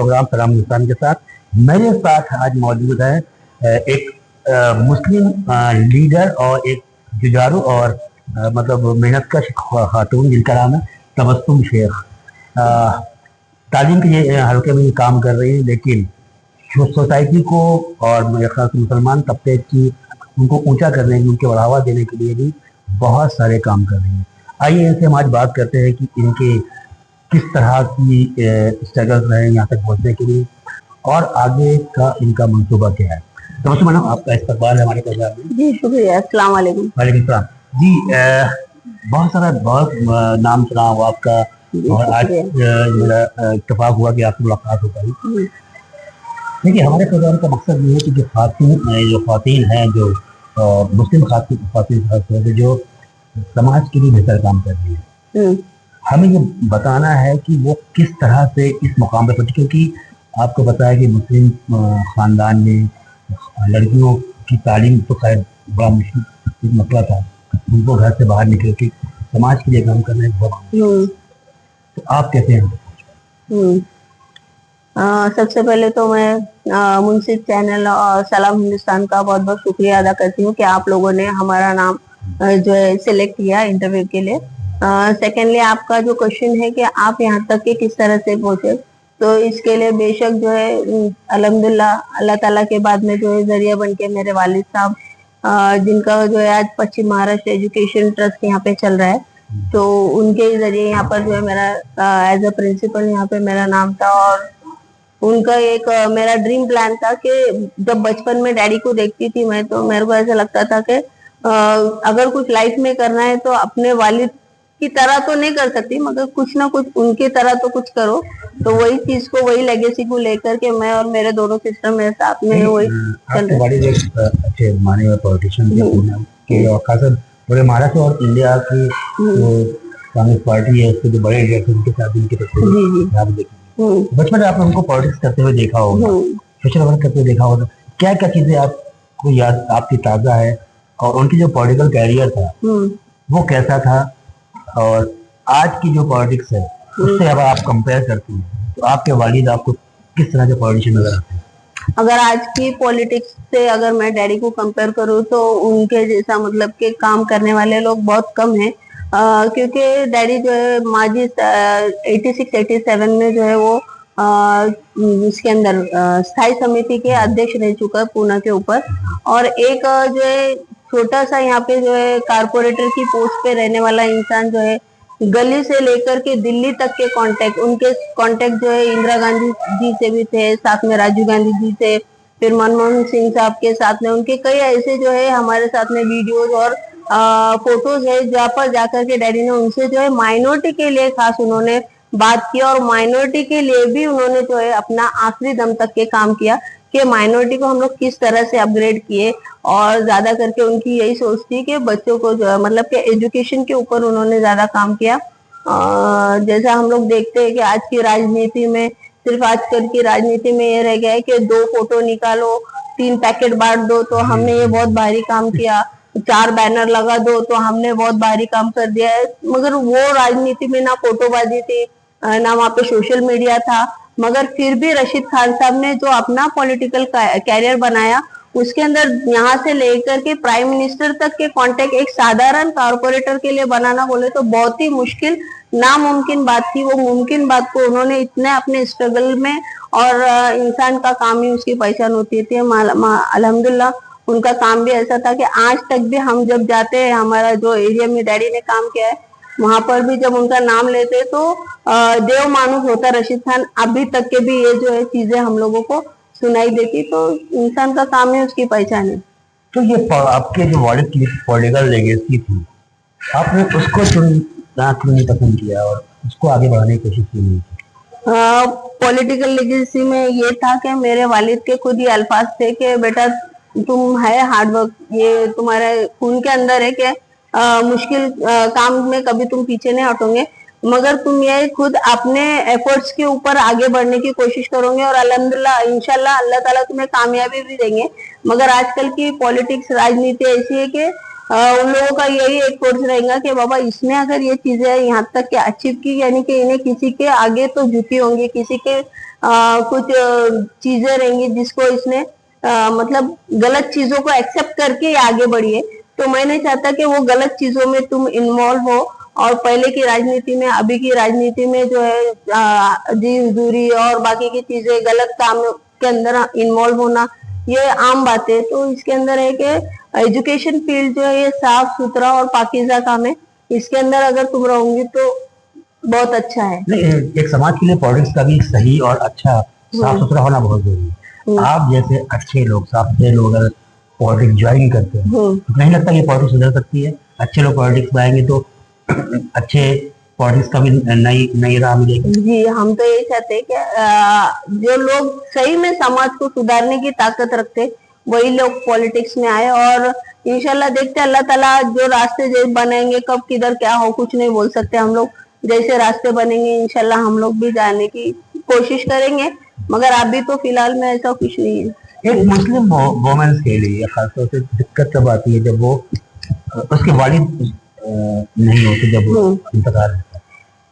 Programme सलाम हिंदुस्तान के साथ। मेरे साथ आज मौजूद है एक मुस्लिम लीडर और एक जुझारू और मतलब मेहनतकश खातून जिनका नाम है तबस्सुम शेख। तालीम के ये हल्के में काम कर रही है, लेकिन जो सोसाइटी को और मेरे ख्याल से मुसलमान तबके की उनको ऊंचा करने की, उनके बढ़ावा देने के लिए भी बहुत सारे काम कर रही है। आइए इनसे हम आज बात करते हैं कि इनके किस तरह की स्ट्रगल्स रहे यहाँ तक पहुँचने के लिए और आगे का इनका मंसूबा क्या है। तो मैडम, आपका इस्तकबाल है हमारे प्रोग्राम में। जी शुक्रिया। अस्सलाम वालेकुम। वालेकुम सलाम जी। बहुत नाम सुना हुआ आपका और आज मेरा इत्तेफाक हुआ कि आपसे मुलाकात हो पाई। देखिए, हमारे प्रोग्राम का मकसद ये है कि जो खातून हैं, जो मुस्लिम खातून जो समाज के लिए बेहतर काम कर रही है, हमें ये बताना है कि वो किस तरह से इस मुकाम पर पहुंची। क्योंकि आपको पता है कि मुस्लिम खानदान में लड़कियों की तालीम तो खैर बड़ा मुश्किल मसला था, उनको घर से बाहर निकल के समाज के लिए काम करना है बहुत। तो आप कैसे हैं? सबसे पहले तो मैं मुंसिफ चैनल और सलाम हिंदुस्तान का बहुत बहुत शुक्रिया अदा करती हूँ कि आप लोगों ने हमारा नाम जो है सिलेक्ट किया इंटरव्यू के लिए। सेकेंडली, आपका जो क्वेश्चन है कि आप यहाँ तक के किस तरह से पहुंचे, तो इसके लिए बेशक जो है अल्हम्दुलिल्लाह अल्लाह ताला के बाद में जो है जरिया बन के मेरे वालिद साहब, जिनका जो है आज पश्चिम महाराष्ट्र एजुकेशन ट्रस्ट यहाँ पे चल रहा है, तो उनके जरिए यहाँ पर जो है मेरा एज अ प्रिंसिपल यहाँ पे मेरा नाम था। और उनका एक मेरा ड्रीम प्लान था कि जब बचपन में डैडी को देखती थी मैं, तो मेरे को ऐसा लगता था कि अगर कुछ लाइफ में करना है तो अपने वालिद की तरह तो नहीं कर सकती, मगर कुछ ना कुछ उनकी तरह तो कुछ करो। तो वही चीज को, वही लेगेसी को लेकर के मैं और मेरे दोनों सिस्टर मेरे साथ में वही चल रहे। अच्छे माने हुए पॉलिटिशियन के और खासकर पूरे महाराष्ट्र और इंडिया की कांग्रेस पार्टी है, उसके जो बड़े लीडर थे उनके साथ उनकी तस्वीर आप देखेंगे। बचपन में आपने उनको पॉलिटिक्स करते हुए देखा होगा, सोशल वर्क करते हुए देखा होगा, क्या क्या चीजें आपको याद आपकी ताजा है और उनकी जो पॉलिटिकल कैरियर था वो कैसा था, और आज की जो पॉलिटिक्स है उससे अगर आप कंपेयर करती हैं तो आपके वालिद आपको किस तरह के पॉलिटिशियन नजर आते हैं? अगर आज की पॉलिटिक्स से अगर मैं डैडी को कंपेयर करूँ तो उनके जैसा मतलब के काम करने वाले लोग बहुत कम हैं। क्योंकि डैडी जो है माजी 86-87 में जो है वो इसके अंदर स्थायी समिति के अध्यक्ष रह चुका है पूना के ऊपर। और एक जो है छोटा सा यहाँ पे जो है कारपोरेटर की पोस्ट पे रहने वाला इंसान जो है गली से लेकर के दिल्ली तक के उनके कांटेक्ट जो है इंदिरा गांधी जी से भी थे, साथ में राजीव गांधी जी से, फिर मनमोहन सिंह साहब के साथ में उनके कई ऐसे जो है हमारे साथ में वीडियोज और फोटोज है, जहाँ पर जाकर के डैडी ने उनसे जो है माइनॉरिटी के लिए खास उन्होंने बात की और माइनॉरिटी के लिए भी उन्होंने जो है अपना आखिरी दम तक के काम किया कि माइनॉरिटी को हम लोग किस तरह से अपग्रेड किए। और ज्यादा करके उनकी यही सोच थी कि बच्चों को जो है मतलब कि एजुकेशन के ऊपर उन्होंने ज्यादा काम किया। जैसा हम लोग देखते हैं कि आज की राजनीति में, सिर्फ आजकल की राजनीति में ये रह गया है कि 2 फोटो निकालो, 3 पैकेट बांट दो तो हमने ये बहुत भारी काम किया, 4 बैनर लगा दो तो हमने बहुत भारी काम कर दिया है। मगर वो राजनीति में ना फोटोबाजी थी, ना वहाँ पे सोशल मीडिया था, मगर फिर भी रशीद खान साहब ने जो अपना पॉलिटिकल कैरियर बनाया, उसके अंदर यहाँ से लेकर के प्राइम मिनिस्टर तक के कांटेक्ट एक साधारण कारपोरेटर के लिए बनाना बोले तो बहुत ही मुश्किल, नामुमकिन बात थी। वो मुमकिन बात को उन्होंने इतने अपने स्ट्रगल में, और इंसान का काम ही उसकी पहचान होती थी। अल्हम्दुलिल्लाह उनका काम भी ऐसा था कि आज तक भी हम जब जाते हैं, हमारा जो एरिया में डैडी ने काम किया है वहां पर भी जब उनका नाम लेते तो देव मानुष होता रशीद खान, अभी तक के भी ये जो है चीजें हम लोगों को सुनाई देती। तो इंसान का काम है उसकी पहचान है। तो ये आपके जो वालिद की पॉलिटिकल लेगेसी थी, आपने उसको चुनना क्यों नहीं पसंद किया और उसको आगे बढ़ाने की कोशिश क्यों नहीं की? पॉलिटिकल लेगेसी में ये था कि मेरे वालिद के खुद ही अल्फाज थे कि बेटा तुम है हार्डवर्क, ये तुम्हारे खून के अंदर है कि मुश्किल काम में कभी तुम पीछे नहीं हटोगे, मगर तुम ये खुद अपने एफर्ट्स के ऊपर आगे बढ़ने की कोशिश करोगे और अल्हम्दुलिल्लाह इंशाल्लाह अल्लाह ताला तुम्हें कामयाबी भी देंगे। मगर आजकल की पॉलिटिक्स राजनीति ऐसी है कि उन लोगों का यही एक कोर्स रहेगा कि बाबा इसने अगर ये चीजें यहाँ तक के अचीव की, यानी कि इन्हें किसी के आगे तो झुकी होंगी, किसी के कुछ चीजें रहेंगी जिसको इसने मतलब गलत चीजों को एक्सेप्ट करके ये आगे बढ़ी है। तो मैं नहीं चाहता कि वो गलत चीजों में तुम इन्वॉल्व हो, और पहले की राजनीति में अभी की राजनीति में जो है जी हजूरी और बाकी की चीजें गलत काम के अंदर इन्वॉल्व होना ये आम बात है। तो इसके अंदर है कि एजुकेशन फील्ड जो है ये साफ सुथरा और पाकीज़ा काम है, इसके अंदर अगर तुम रहोगी तो बहुत अच्छा है। नहीं, एक समाज के लिए पॉलिटिक्स का भी सही और अच्छा साफ सुथरा होना बहुत जरूरी है। आप जैसे अच्छे लोग, साफ सुथरे लोग अगर पॉलिटिक्स ज्वाइन करते हैं तो नहीं लगता कि पॉलिटिक्स सुधर सकती है? अच्छे लोग पॉलिटिक्स में आएंगे तो अच्छे पॉलिटिक्स का भी नई नई राह मिलेगी। जी, हम तो यही चाहते हैं कि जो लोग सही में समाज को सुधारने की ताकत रखते वही लोग पॉलिटिक्स में आए, और इंशाल्लाह देखते हैं अल्लाह ताला जो रास्ते जो बनाएंगे, कब किधर क्या हो कुछ नहीं बोल सकते हम लोग। जैसे रास्ते बनेंगे इंशाल्लाह हम लोग भी जाने की कोशिश करेंगे, मगर अभी तो फिलहाल में ऐसा कुछ नहीं है। एक मुस्लिम वोमेन्स के लिए खासतौर से दिक्कत तब आती है जब वो उसके वालिद नहीं होते, जब वो इंतकाल होता है।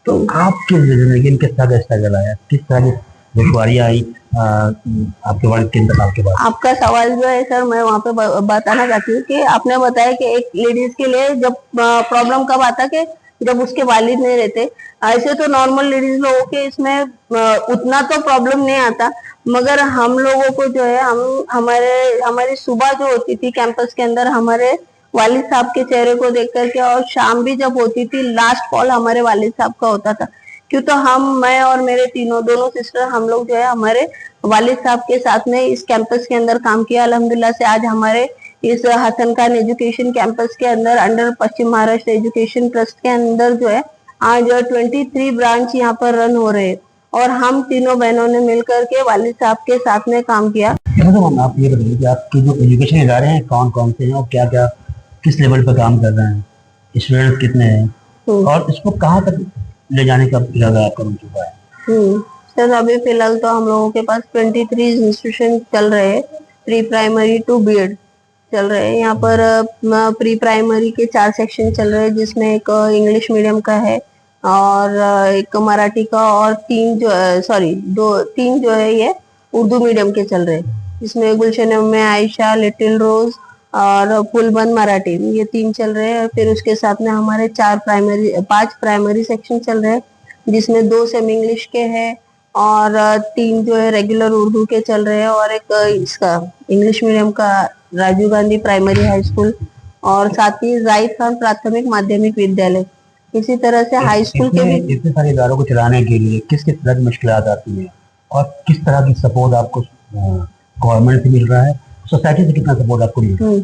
तो आपकी जिंदगी में किस तरह का स्ट्रगल आया, किस तरह की दुश्वारियां आई आपके वालिद के इंतकाल के बाद? आपका सवाल जो है सर, मैं वहाँ पे बताना चाहती हूँ कि आपने बताया कि एक लेडीज के लिए जब प्रॉब्लम कब आता कि जब उसके वालिद नहीं रहते। ऐसे तो नॉर्मल लेडीज लोगों के इसमें उतना तो प्रॉब्लम नहीं आता, मगर हम लोगों को जो है हम हमारी सुबह जो होती थी कैंपस के अंदर हमारे वालिद साहब के चेहरे को देख करके, और शाम भी जब होती थी लास्ट कॉल हमारे वालिद साहब का होता था। क्यों तो मैं और मेरे दोनों सिस्टर हम लोग जो है हमारे वालिद साहब के साथ में इस कैंपस के अंदर काम किया। अल्हम्दुलिल्लाह से आज हमारे इस हसन खान एजुकेशन कैंपस के अंदर अंडर पश्चिम महाराष्ट्र एजुकेशन ट्रस्ट के अंदर जो है आज 23 ब्रांच यहाँ पर रन हो रहे हैं, और हम तीनों बहनों ने मिलकर के वालिद साहब के साथ में काम किया। आप ये बताइए कि आपके जो एजुकेशन इदारे हैं कौन कौन से हैं और क्या क्या किस लेवल पर काम कर रहे हैं, स्टूडेंट्स कितने हैं और इसको कहाँ तक ले जाने का इरादा आपका बन चुका है? सर अभी फिलहाल तो हम लोगों के पास 23 इंस्टीट्यूशन चल रहे हैं, प्री प्राइमरी टू बीएड चल रहे हैं। यहाँ पर प्री प्राइमरी के 4 सेक्शन चल रहे हैं, जिसमें एक इंग्लिश मीडियम का है और एक मराठी का, और 3 जो है ये उर्दू मीडियम के चल रहे हैं, जिसमें गुलशन में आयशा, लिटिल रोज और फुलबंद मराठी, ये 3 चल रहे हैं। फिर उसके साथ में हमारे 5 प्राइमरी सेक्शन चल रहे हैं, जिसमें 2 सेमी इंग्लिश के हैं और 3 जो है रेगुलर उर्दू के चल रहे हैं, और एक इसका इंग्लिश मीडियम का Rajiv Gandhi primary high school, और साथ ही जाहिद खान प्राथमिक माध्यमिक विद्यालय। इसी तरह से हाई स्कूल के भी इतने सारे इदारों को चलाने के लिए किस किस तरह की मुश्किलात आती हैं और किस तरह की सपोर्ट आपको गवर्नमेंट से मिल रहा है, सोसाइटी से कितना सपोर्ट आपको मिल रहा है?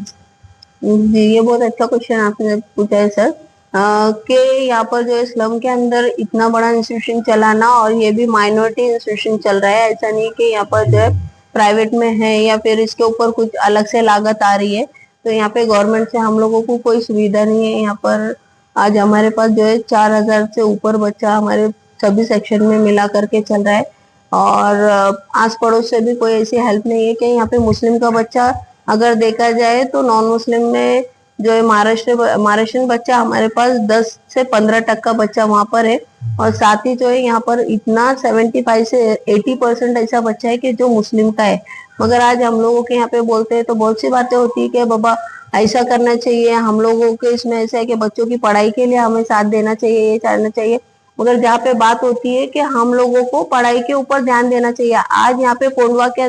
जी, ये बहुत अच्छा क्वेश्चन आपने पूछा है सर। कि यहाँ पर जो स्लम के अंदर इतना बड़ा इंस्टीट्यूशन चलाना, और ये भी माइनॉरिटी इंस्टीट्यूशन चल रहा है, ऐसा नहीं कि यहाँ पर जो है प्राइवेट में है या फिर इसके ऊपर कुछ अलग से लागत आ रही है। तो यहाँ पे गवर्नमेंट से हम लोगों को कोई सुविधा नहीं है। यहाँ पर आज हमारे पास जो है 4000 से ऊपर बच्चा हमारे सभी सेक्शन में मिला करके चल रहा है, और आस पड़ोस से भी कोई ऐसी हेल्प नहीं है कि यहाँ पे मुस्लिम का बच्चा अगर देखा जाए तो नॉन मुस्लिम में जो है महाराष्ट्रियन बच्चा हमारे पास 10 से 15% का बच्चा वहां पर है, और साथ ही जो है यहाँ पर इतना 75 से 80% ऐसा बच्चा है कि जो मुस्लिम का है। मगर आज हम लोगों के यहाँ पे बोलते हैं तो बहुत सी बातें होती है कि बाबा ऐसा करना चाहिए, हम लोगों के इसमें ऐसा है कि बच्चों की पढ़ाई के लिए हमें साथ देना चाहिए, ये करना चाहिए। मगर जहाँ पे बात होती है कि हम लोगों को पढ़ाई के ऊपर ध्यान देना चाहिए, आज यहाँ पे कोंडवा के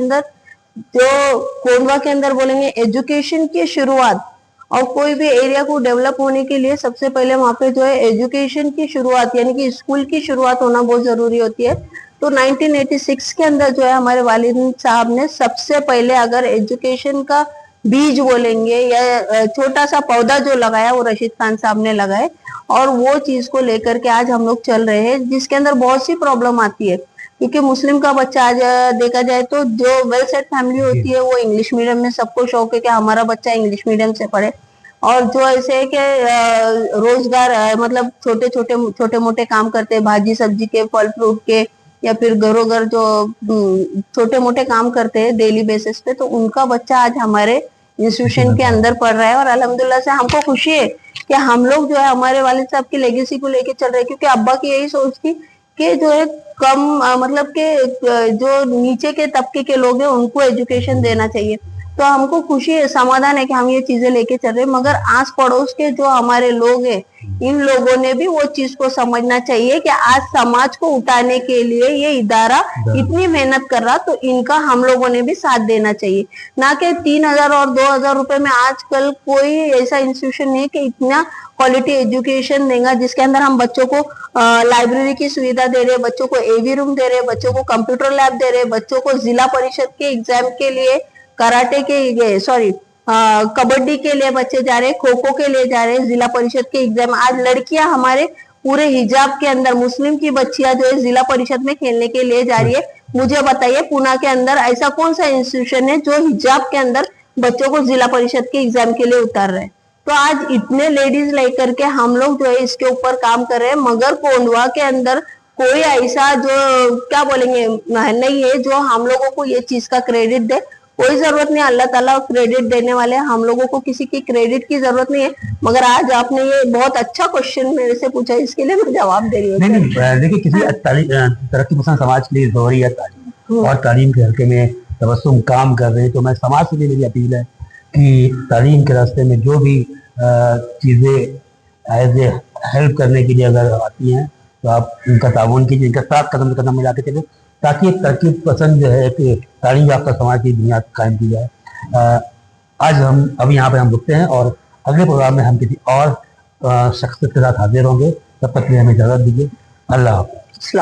अंदर बोलेंगे एजुकेशन की शुरुआत, और कोई भी एरिया को डेवलप होने के लिए सबसे पहले वहां पे जो है एजुकेशन की शुरुआत यानी कि स्कूल की शुरुआत होना बहुत जरूरी होती है। तो 1986 के अंदर जो है हमारे वालिद साहब ने सबसे पहले अगर एजुकेशन का बीज बोलेंगे या छोटा सा पौधा जो लगाया वो रशीद खान साहब ने लगाए, और वो चीज को लेकर के आज हम लोग चल रहे हैं, जिसके अंदर बहुत सी प्रॉब्लम आती है। क्योंकि मुस्लिम का बच्चा आज देखा जाए तो जो वेल सेट फैमिली होती है वो इंग्लिश मीडियम में सबको शौक है कि हमारा बच्चा इंग्लिश मीडियम से पढ़े, और जो ऐसे है कि रोजगार मतलब छोटे मोटे काम करते हैं, भाजी सब्जी के, फल फ्रूट के, या फिर घरों घर जो छोटे मोटे काम करते हैं डेली बेसिस पे, तो उनका बच्चा आज हमारे इंस्टीट्यूशन के अंदर पढ़ रहा है। और अल्हम्दुलिल्लाह से हमको खुशी है कि हम लोग जो है हमारे वालिद साहब की लेगेसी को लेके चल रहे हैं, क्योंकि अब्बा की यही सोच थी के जो है कम मतलब के जो नीचे के तबके के लोग हैं उनको एजुकेशन देना चाहिए। तो हमको खुशी है, समाधान है कि हम ये चीजें लेके चल रहे हैं, मगर आस पड़ोस के जो हमारे लोग हैं इन लोगों ने भी वो चीज को समझना चाहिए कि आज समाज को उठाने के लिए ये इदारा इतनी मेहनत कर रहा, तो इनका हम लोगों ने भी साथ देना चाहिए। ना कि 3,000 और 2,000 रुपए में आजकल कोई ऐसा इंस्टीट्यूशन नहीं है कि इतना क्वालिटी एजुकेशन देगा जिसके अंदर हम बच्चों को लाइब्रेरी की सुविधा दे रहे हैं, बच्चों को एवी रूम दे रहे हैं, बच्चों को कंप्यूटर लैब दे रहे हैं, बच्चों को जिला परिषद के एग्जाम के लिए कराटे के सॉरी कबड्डी के लिए बच्चे जा रहे हैं, खो खो के लिए जा रहे हैं, जिला परिषद के एग्जाम। आज लड़कियां हमारे पूरे हिजाब के अंदर, मुस्लिम की बच्चियां जो है जिला परिषद में खेलने के लिए जा रही है। मुझे बताइए पुणे के अंदर ऐसा कौन सा इंस्टीट्यूशन है जो हिजाब के अंदर बच्चों को जिला परिषद के एग्जाम के लिए उतार रहे हैं? तो आज इतने लेडीज लेकर के हम लोग जो है इसके ऊपर काम कर रहे हैं, मगर कोंडवा के अंदर कोई ऐसा जो क्या बोलेंगे नहीं है जो हम लोगों को ये चीज का क्रेडिट दे। कोई जरूरत नहीं, अल्लाह ताला क्रेडिट देने वाले हैं, हम लोगों को किसी की क्रेडिट की जरूरत नहीं है। मगर आज आपने ये बहुत अच्छा क्वेश्चन मेरे से पूछा, इसके लिए मैं जवाब दे रही हूँ। नहीं, देखिए किसी तरक्की पसंद समाज के लिए जरूरी है तालीम, और तालीम के हल्के में तबस्सुम काम कर रहे हैं। तो मैं समाज से भी मेरी अपील है कि तालीम के रास्ते में जो भी चीज़ें एज ए हेल्प करने के लिए अगर आती हैं तो आप उनका ताउन कीजिए, इनका साथ कदम से कदम मिला के चले, ताकि एक तरक्की पसंद जो है कि तालीम याफ्ता समाज की बुनियाद कायम की जाए। आज हम अभी यहाँ पे हम रुकते हैं और अगले प्रोग्राम में हम किसी और शख्सियत के साथ हाजिर होंगे। तब तक के लिए हमें इजाज़त दीजिए। अल्लाह हाफ़िज़।